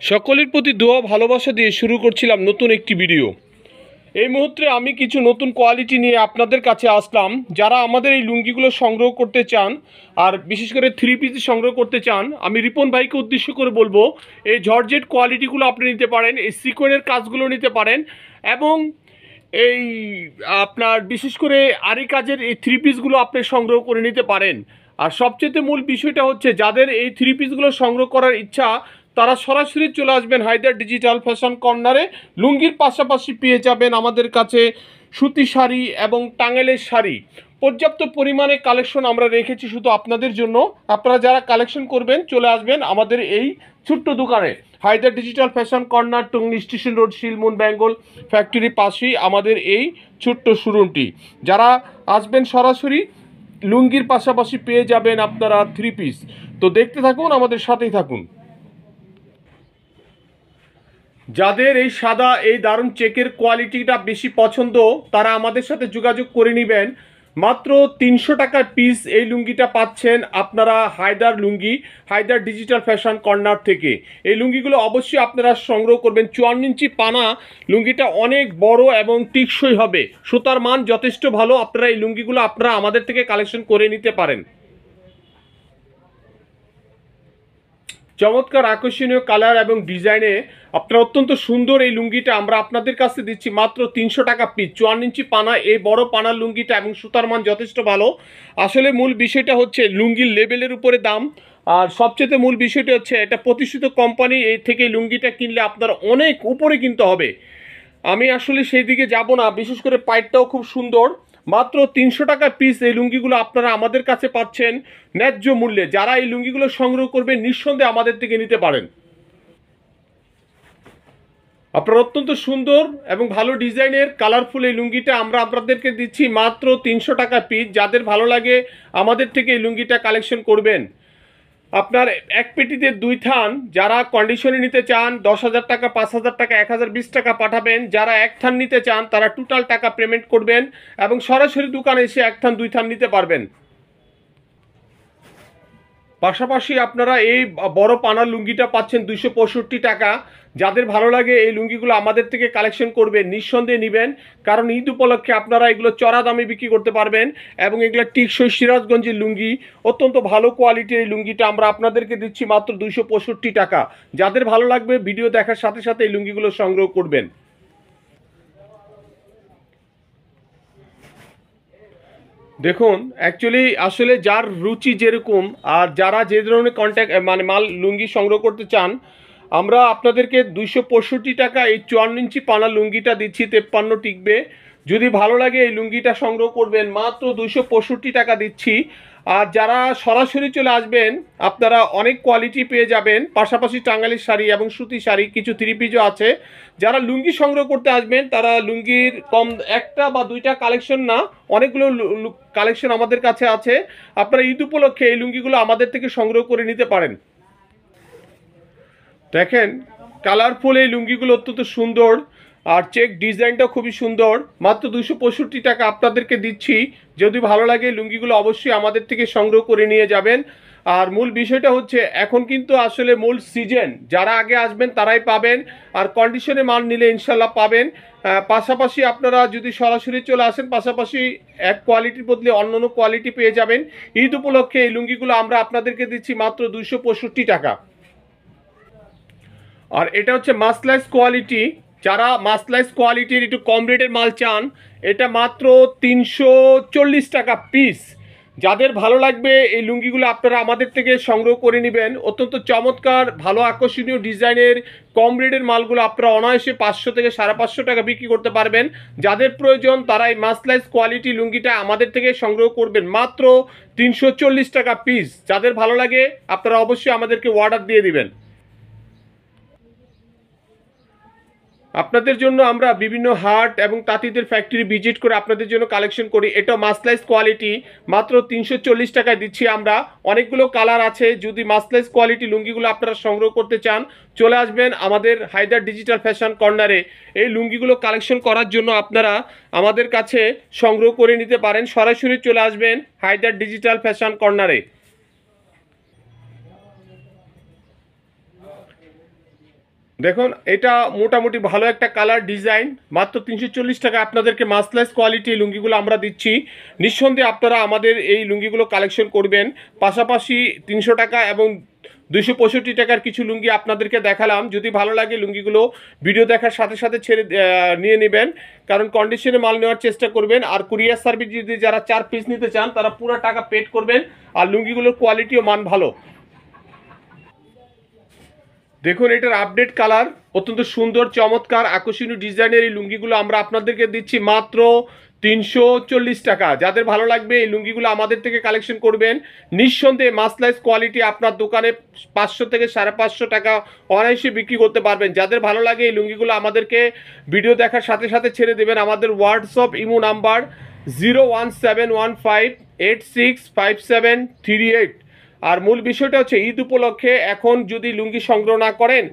সকলের প্রতি দোয়া ভালোবাসা দিয়ে শুরু করছিলাম নতুন একটি ভিডিও। এই মুহূর্তে আমি কিছু নতুন কোয়ালিটি নিয়ে আপনাদের কাছে আসলাম। যারা আমাদের এই লুঙ্গিগুলো সংগ্রহ করতে চান আর বিশেষ করে 3 পিস সংগ্রহ করতে চান, আমি রিপন ভাইকে উদ্দেশ্য করে বলবো এই জর্জেট কোয়ালিটিগুলো আপনি নিতে পারেন, এই সিকোয়েনের কাজগুলো নিতে পারেন এবং এই আপনার বিশেষ করে আরি কাজের এই 3 পিসগুলো আপনি সংগ্রহ করে নিতে পারেন। আর সবচেয়ে মূল বিষয়টা হচ্ছে যাদের এই 3 পিসগুলো সংগ্রহ করার ইচ্ছা তারা সরাসরি চলে আসবেন হায়দার ডিজিটাল ফ্যাশন কর্নারে। লুঙ্গির পাশাপাশি পেয়ে যাবেন আমাদের কাছে সুতি শাড়ি এবং টাঙ্গাইলের শাড়ি। পর্যাপ্ত পরিমাণে কালেকশন আমরা রেখেছি শুধু আপনাদের জন্য। আপনারা যারা কালেকশন করবেন চলে আসবেন আমাদের এই ছোট্ট দোকানে Haider digital fashion corner, Tongi station road, Shilmun Bengal factory পাশেই আমাদের এই ছোট্ট শোরুমটি। যারা আসবেন সরাসরি লুঙ্গির পাশাপাশি পেয়ে যাবেন আপনারা 3 পিস। তো দেখতে থাকুন, আমাদের সাথেই থাকুন। যাদের এই সাদা এই দারুণ চেকের কোয়ালিটিটা বেশি পছন্দ তারা আমাদের সাথে যোগাযোগ করে নেবেন। মাত্র 300 টাকার পিস এই লুঙ্গিটা পাচ্ছেন আপনারা হায়দার লুঙ্গি, হায়দার ডিজিটাল ফ্যাশন কর্নার থেকে। এই লুঙ্গিগুলো অবশ্যই আপনারা সংগ্রহ করবেন। 54 ইঞ্চি পানা লুঙ্গিটা অনেক বড় এবং টিকসই হবে, সুতার মান যথেষ্ট ভালো। আপনারা এই লুঙ্গিগুলো আপনারা আমাদের থেকে কালেকশন করে নিতে পারেন। চমৎকার আকর্ষণীয় কালার এবং ডিজাইনে আপনার অত্যন্ত সুন্দর এই লুঙ্গিটা আমরা আপনাদের কাছে দিচ্ছি মাত্র 300 টাকা পিস। 54 ইঞ্চি পানা এই বড় পানার লুঙ্গিটা এবং সুতার মান যথেষ্ট ভালো। আসলে মূল বিষয়টা হচ্ছে লুঙ্গির লেবেলের উপরে দাম, আর সবচেয়ে মূল বিষয়টা হচ্ছে এটা প্রতিষ্ঠিত কোম্পানি। এই থেকে লুঙ্গিটা কিনলে আপনার অনেক উপরে কিনতে হবে। আমি আসলে সেই দিকে যাব না। বিশেষ করে পাইটটাও খুব সুন্দর। মাত্র 300 টাকা পিস এই লুঙ্গিগুলো আপনারা আমাদের কাছে পাচ্ছেন ন্যায্য মূল্যে। যারা এই লুঙ্গিগুলো সংগ্রহ করবেন নিঃসন্দেহে আমাদের থেকে নিতে পারেন। আপনার অত্যন্ত সুন্দর এবং ভালো ডিজাইনের কালারফুল এই লুঙ্গিটা আমরা আপনাদেরকে দিচ্ছি মাত্র 300 টাকা পিস। যাদের ভালো লাগে আমাদের থেকে এই লুঙ্গিটা কালেকশন করবেন। আপনার এক পেটিতে 2 থান যারা কন্ডিশনে নিতে চান 10,000 টাকা, 5,000 টাকা, 1020 টাকা পাঠাবেন। যারা এক থান নিতে চান তারা টোটাল টাকা পেমেন্ট করবেন এবং সরাসরি দোকানে এসে 1 থান 2 থান নিতে পারবেন। পাশাপাশি আপনারা এই বড় পানার লুঙ্গিটা পাচ্ছেন 265 টাকা। যাদের ভালো লাগে এই লুঙ্গিগুলো আমাদের থেকে কালেকশন করবেন, নিঃসন্দেহে নেবেন। কারণ ঈদ উপলক্ষে আপনারা এগুলো চড়া দামে বিক্রি করতে পারবেন এবং এগুলো টিকসই সিরাজগঞ্জের লুঙ্গি। অত্যন্ত ভালো কোয়ালিটির এই লুঙ্গিটা আমরা আপনাদেরকে দিচ্ছি মাত্র 265 টাকা। যাদের ভালো লাগবে ভিডিও দেখার সাথে সাথে এই লুঙ্গিগুলো সংগ্রহ করবেন। দেখুন অ্যাকচুয়ালি আসলে যার রুচি যেরকম আর যারা যে ধরনের কন্ট্যাক্ট মানে মাল লুঙ্গি সংগ্রহ করতে চান, আমরা আপনাদেরকে 265 টাকা এই 54 ইঞ্চি পানা লুঙ্গিটা দিচ্ছি। 53 টিকবে। যদি ভালো লাগে এই লুঙ্গিটা সংগ্রহ করবেন, মাত্র 265 টাকা দিচ্ছি। আর যারা সরাসরি চলে আসবেন আপনারা অনেক কোয়ালিটি পেয়ে যাবেন। পাশাপাশি টাঙ্গাইলের শাড়ি এবং সুতি শাড়ি, কিছু 3 পিসও আছে। যারা লুঙ্গি সংগ্রহ করতে আসবেন তারা লুঙ্গির কম একটা বা দুইটা কালেকশন না, অনেকগুলো কালেকশন আমাদের কাছে আছে। আপনারা ঈদ উপলক্ষে এই লুঙ্গিগুলো আমাদের থেকে সংগ্রহ করে নিতে পারেন। দেখেন কালারফুল এই লুঙ্গিগুলো অত্যন্ত সুন্দর আর চেক ডিজাইনটা খুবই সুন্দর। মাত্র 265 টাকা আপনাদেরকে দিচ্ছি। যদি ভালো লাগে লুঙ্গিগুলো অবশ্যই আমাদের থেকে সংগ্রহ করে নিয়ে যাবেন। আর মূল বিষয়টা হচ্ছে এখন কিন্তু আসলে মূল সিজন, যারা আগে আসবেন তারাই পাবেন আর কন্ডিশনে মাল নিলে ইনশাল্লাহ পাবেন। পাশাপাশি আপনারা যদি সরাসরি চলে আসেন পাশাপাশি এক কোয়ালিটির বদলে অন্য অন্য কোয়ালিটি পেয়ে যাবেন। ঈদ উপলক্ষে এই লুঙ্গিগুলো আমরা আপনাদেরকে দিচ্ছি মাত্র 265 টাকা। আর এটা হচ্ছে মাসলাইজ কোয়ালিটি। যারা মাসলাইজ কোয়ালিটির একটু কম রেটের মাল চান এটা মাত্র 340 টাকা পিস। যাদের ভালো লাগবে এই লুঙ্গিগুলো আপনারা আমাদের থেকে সংগ্রহ করে নেবেন। অত্যন্ত চমৎকার ভালো আকর্ষণীয় ডিজাইনের কম রেটের মালগুলো আপনারা অনায়াসে 500 থেকে 550 টাকা বিক্রি করতে পারবেন। যাদের প্রয়োজন তারা এই মাসলাইজ কোয়ালিটি লুঙ্গিটা আমাদের থেকে সংগ্রহ করবেন মাত্র 340 টাকা পিস। যাদের ভালো লাগে আপনারা অবশ্যই আমাদেরকে অর্ডার দিয়ে দিবেন। আপনাদের জন্য আমরা বিভিন্ন হাট এবং তাঁতিদের ফ্যাক্টরি ভিজিট করে আপনাদের জন্য কালেকশন করি। এটা মাসলাইজ কোয়ালিটি মাত্র 340 টাকায় দিচ্ছি আমরা। অনেকগুলো কালার আছে। যদি মাসলাইজ কোয়ালিটি লুঙ্গিগুলো আপনারা সংগ্রহ করতে চান চলে আসবেন আমাদের হায়দার ডিজিটাল ফ্যাশন কর্নারে। এই লুঙ্গিগুলো কালেকশন করার জন্য আপনারা আমাদের কাছে সংগ্রহ করে নিতে পারেন। সরাসরি চলে আসবেন হায়দার ডিজিটাল ফ্যাশন কর্নারে। দেখুন এটা মোটামুটি ভালো একটা কালার ডিজাইন, মাত্র 340 টাকা আপনাদেরকে মাসলাইজ কোয়ালিটি লুঙ্গিগুলো আমরা দিচ্ছি। নিঃসন্দেহে আপনারা আমাদের এই লুঙ্গিগুলো কালেকশন করবেন। পাশাপাশি 300 টাকা এবং 265 টাকার কিছু লুঙ্গি আপনাদেরকে দেখালাম। যদি ভালো লাগে লুঙ্গিগুলো ভিডিও দেখার সাথে সাথে নিয়ে নেবেন, কারণ কন্ডিশনে মাল নেওয়ার চেষ্টা করবেন। আর কুরিয়ার সার্ভিস যদি যারা 4 পিস নিতে চান তারা পুরো টাকা পেড করবেন। আর লুঙ্গিগুলোর কোয়ালিটি ও মান ভালো। দেখুন এটার আপডেট কালার, অত্যন্ত সুন্দর চমৎকার আকর্ষণীয় ডিজাইনের এই লুঙ্গিগুলো আমরা আপনাদেরকে দিচ্ছি মাত্র 340 টাকা। যাদের ভালো লাগবে এই লুঙ্গিগুলো আমাদের থেকে কালেকশন করবেন। নিঃসন্দেহে মাসলাইজ কোয়ালিটি আপনার দোকানে 500 থেকে 550 টাকা অনায়াসে বিক্রি করতে পারবেন। যাদের ভালো লাগে এই লুঙ্গিগুলো আমাদেরকে ভিডিও দেখার সাথে সাথে ছেড়ে দেবেন। আমাদের হোয়াটসঅ্যাপ ইমো নাম্বার 01715865738। আর মূল বিষয়টা হচ্ছে ঈদ উপলক্ষে এখন যদি লুঙ্গি সংগ্রহ না করেন,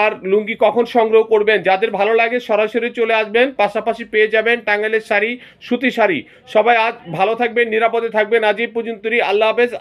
আর লুঙ্গি কখন সংগ্রহ করবেন? যাদের ভালো লাগে সরাসরি চলে আসবেন, পাশাপাশি পেয়ে যাবেন টাঙ্গাইলের শাড়ি, সুতি শাড়ি। সবাই আজ ভালো থাকবেন, নিরাপদে থাকবেন। আজ এই পর্যন্তই, আল্লাহ হাফেজ।